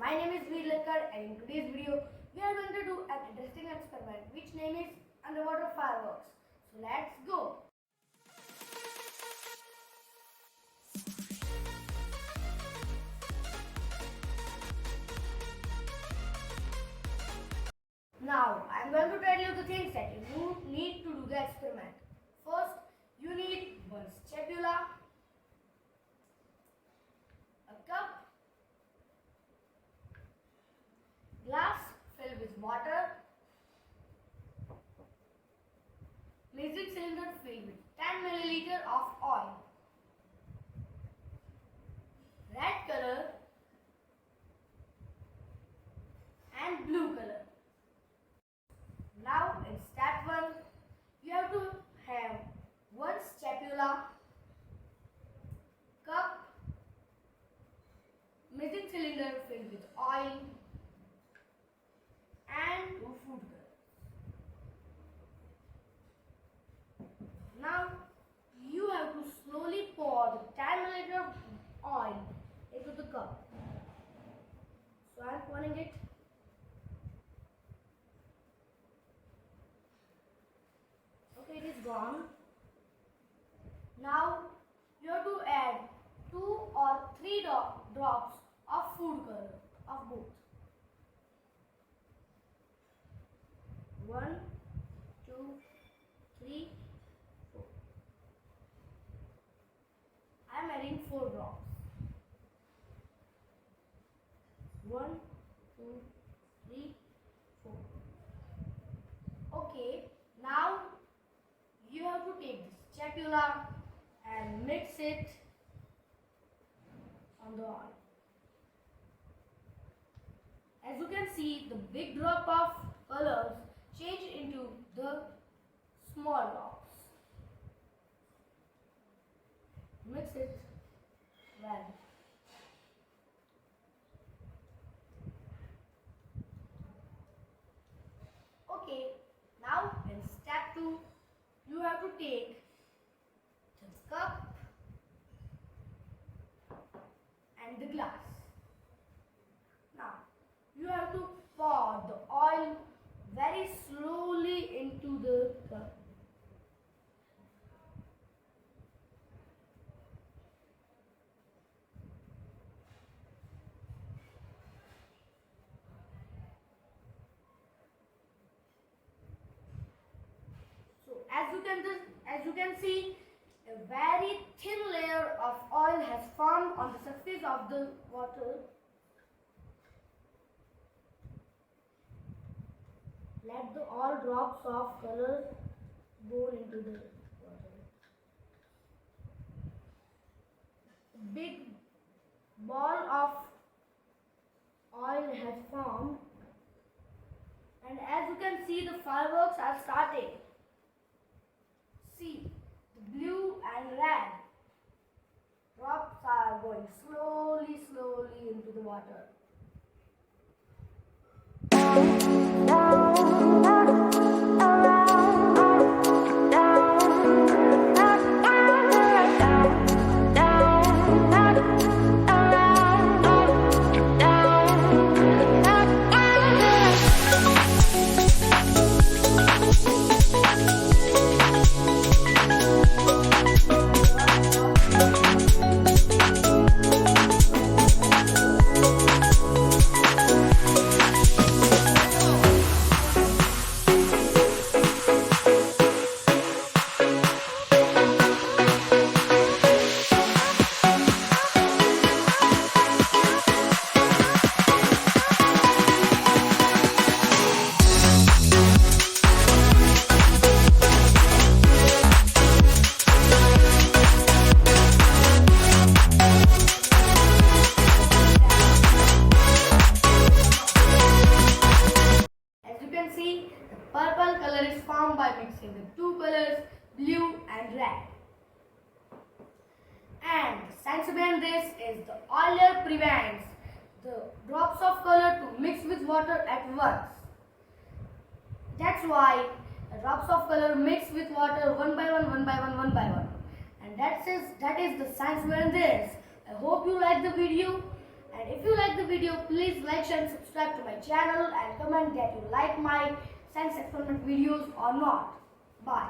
my name is Veer Lakkad, and in today's video we are going to do an interesting experiment which name is underwater fireworks. So let's go. Now I am going to tell you the things that you need to do the experiment. First, you need one spatula, a cup, glass filled with water, measuring cylinder filled with 10 milliliter of oil, red color and blue color. Now in step 1, you have to have one spatula, cup, measuring cylinder filled with oil and 2 food colors. Now you have to slowly pour the 10 milliliter of oil into the cup. So I am pouring it. Okay, it is gone. Now you have to add 2 or 3 drops of food color of both. 1, 2, 3, 4. I am adding 4 drops. 1, 2, 3, 4. Okay, now you have to take the spatula and mix it on the oil. As you can see, the big drop of colors change into the small drops. Mix it well. Okay, now in step 2, you have to take the cup and the glass. Now you have to pour the oil very slowly into the cup. So as you can see, a very thin layer of oil has formed on the surface of the water. Let all drops of color go into the water. A big ball of oil has formed, and as you can see, the fireworks are starting. See, the blue and red drops are going slowly into the water. Purple color is formed by mixing the two colors blue and red. And the science behind this is the oiler prevents the drops of color to mix with water at once. That's why the drops of color mix with water one by one. And that is the science behind this. I hope you like the video, and if you like the video, please like, share and subscribe to my channel and comment that you like my science experiment videos or not. Bye.